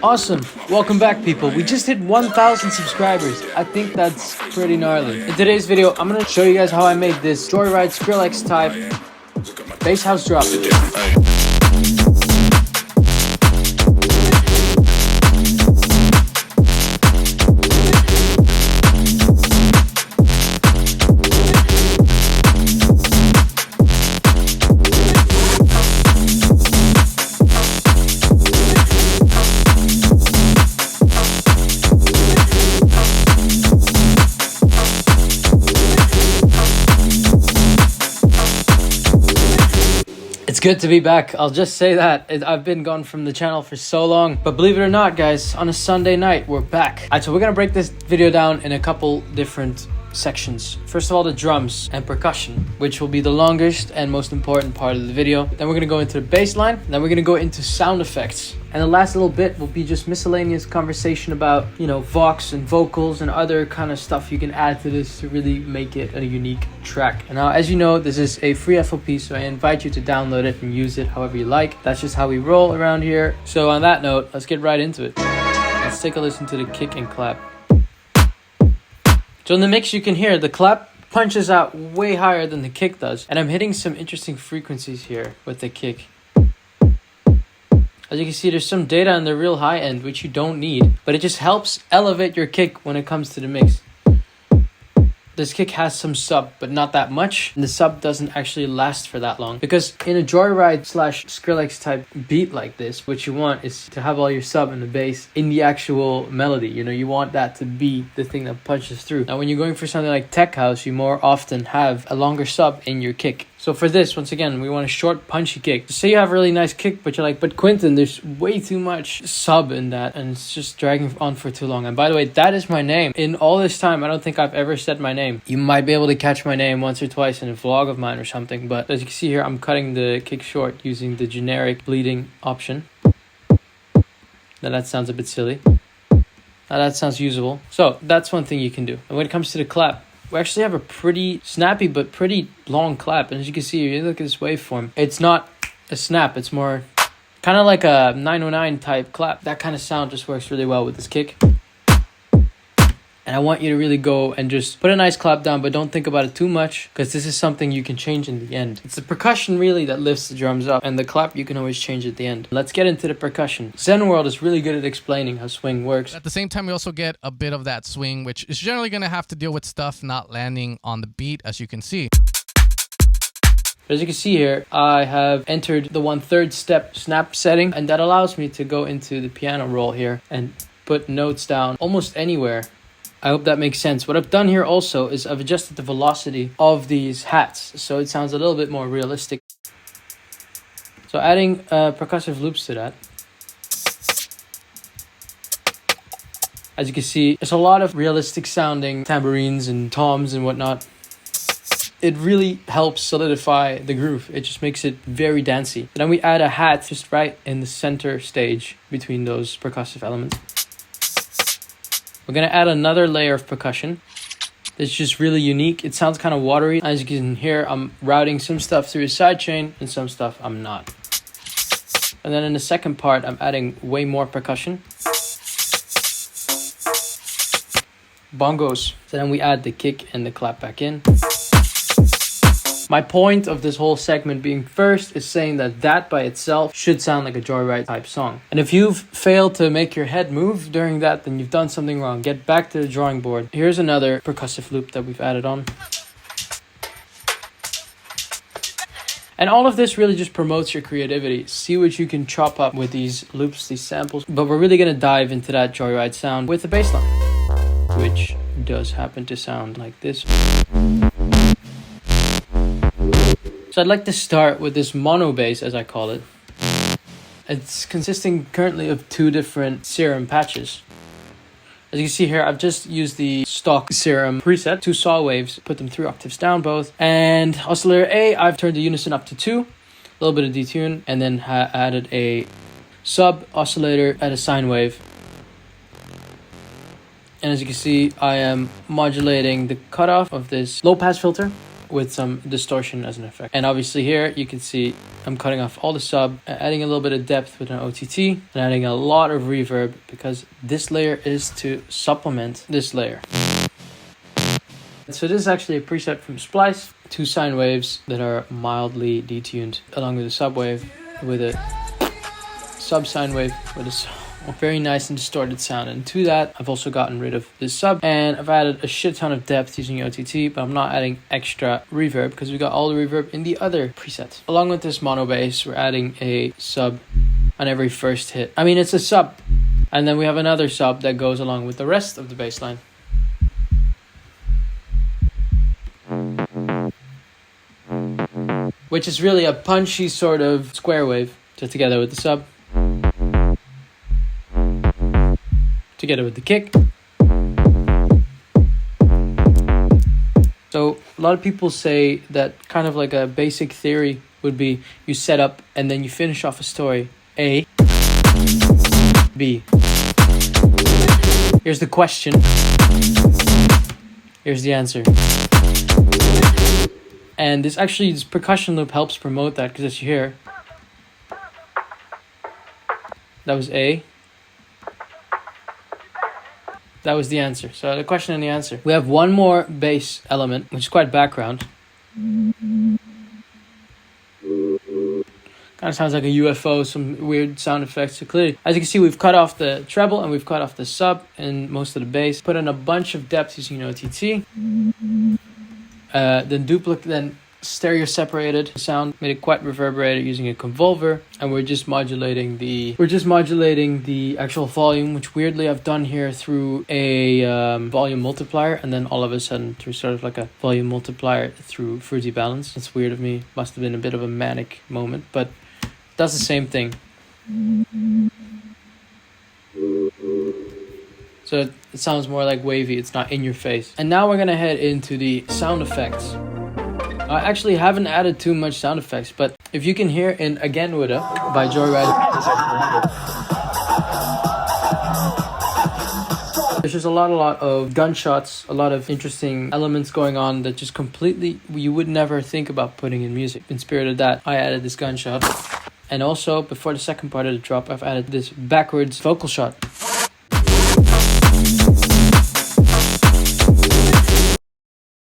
Awesome. Welcome back, people. We just hit 1,000 subscribers. I think that's pretty gnarly. In today's video, I'm going to show you guys how I made this JOYRYDE SKRILLEX type bass house drop. It's good to be back. I'll just say that. I've been gone from the channel for so long. But believe it or not, guys, on a Sunday night, we're back. Alright, so we're gonna break this video down in a couple different sections. First of all, the drums and percussion, which will be the longest and most important part of the video. Then we're gonna go into the bass line. Then we're gonna go into sound effects. And the last little bit will be just miscellaneous conversation about, you know, vox and vocals and other kind of stuff you can add to this to really make it a unique track. And now, as you know, this is a free FLP, so I invite you to download it and use it however you like. That's just how we roll around here. So on that note, let's get right into it. Let's take a listen to the kick and clap. So in the mix, you can hear the clap punches out way higher than the kick does. And I'm hitting some interesting frequencies here with the kick. As you can see, there's some data on the real high end, which you don't need, but it just helps elevate your kick when it comes to the mix. This kick has some sub, but not that much. And the sub doesn't actually last for that long. Because in a JOYRYDE / SKRILLEX type beat like this, what you want is to have all your sub and the bass in the actual melody. You know, you want that to be the thing that punches through. Now, when you're going for something like tech house, you more often have a longer sub in your kick. So for this, once again, we want a short, punchy kick. Say you have a really nice kick, but you're like, but Quentin, there's way too much sub in that, and it's just dragging on for too long. And by the way, that is my name. In all this time, I don't think I've ever said my name. You might be able to catch my name once or twice in a vlog of mine or something, but as you can see here, I'm cutting the kick short using the generic bleeding option. Now that sounds a bit silly. Now that sounds usable. So that's one thing you can do. And when it comes to the clap, we actually have a pretty snappy but pretty long clap. And as you can see, you look at this waveform. It's not a snap. It's more kind of like a 909 type clap. That kind of sound just works really well with this kick. And I want you to really go and just put a nice clap down, but don't think about it too much, because this is something you can change in the end. It's the percussion really that lifts the drums up, and the clap you can always change at the end. Let's get into the percussion. Zen World is really good at explaining how swing works. At the same time, we also get a bit of that swing, which is generally going to have to deal with stuff not landing on the beat, as you can see. As you can see here, I have entered the 1/3 step snap setting, and that allows me to go into the piano roll here and put notes down almost anywhere. I hope that makes sense. What I've done here also is I've adjusted the velocity of these hats, so it sounds a little bit more realistic. So adding percussive loops to that. As you can see, there's a lot of realistic sounding tambourines and toms and whatnot. It really helps solidify the groove. It just makes it very dancey. And then we add a hat just right in the center stage between those percussive elements. We're going to add another layer of percussion. It's just really unique. It sounds kind of watery. As you can hear, I'm routing some stuff through a sidechain and some stuff I'm not. And then in the second part, I'm adding way more percussion. Bongos. So then we add the kick and the clap back in. My point of this whole segment being first is saying that that by itself should sound like a JOYRYDE type song. And if you've failed to make your head move during that, then you've done something wrong. Get back to the drawing board. Here's another percussive loop that we've added on. And all of this really just promotes your creativity. See what you can chop up with these loops, these samples. But we're really going to dive into that JOYRYDE sound with the bass line, which does happen to sound like this. So I'd like to start with this mono bass, as I call it. It's consisting currently of 2 different serum patches. As you can see here, I've just used the stock serum preset, 2 saw waves, put them 3 octaves down both. And oscillator A, I've turned the unison up to 2, a little bit of detune, and then added a sub oscillator at a sine wave. And as you can see, I am modulating the cutoff of this low pass filter with some distortion as an effect. And obviously here you can see I'm cutting off all the sub, adding a little bit of depth with an OTT, and adding a lot of reverb because this layer is to supplement this layer. So this is actually a preset from Splice, 2 sine waves that are mildly detuned along with a sub wave with a sub sine wave with a very nice and distorted sound. And to that I've also gotten rid of this sub and I've added a shit ton of depth using OTT, but I'm not adding extra reverb because we got all the reverb in the other presets. Along with this mono bass, we're adding a sub on every first hit. I mean, it's a sub, and then we have another sub that goes along with the rest of the bass line. Which is really a punchy sort of square wave, so together with the sub, together with the kick. So a lot of people say that kind of like a basic theory would be you set up and then you finish off a story A, B. Here's the question. Here's the answer. And this percussion loop helps promote that, because as you hear, that was A. That was the answer. So the question and the answer. We have one more bass element, which is quite background. Kind of sounds like a UFO, some weird sound effects. So clearly, as you can see, we've cut off the treble and we've cut off the sub and most of the bass. Put in a bunch of depth using OTT. Then stereo separated the sound, made it quite reverberated using a convolver, and we're just modulating the actual volume, which weirdly I've done here through a volume multiplier, and then all of a sudden through sort of like a volume multiplier through Fruity Balance. It's weird of me, must have been a bit of a manic moment, but it does the same thing. So it sounds more like wavy, it's not in your face. And now we're gonna head into the sound effects. I actually haven't added too much sound effects, but if you can hear in Again With Her by JOYRYDE, there's just a lot of gunshots, a lot of interesting elements going on that just completely, you would never think about putting in music. In spirit of that, I added this gunshot. And also, before the second part of the drop, I've added this backwards vocal shot.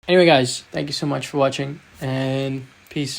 Anyway guys, thank you so much for watching, and peace.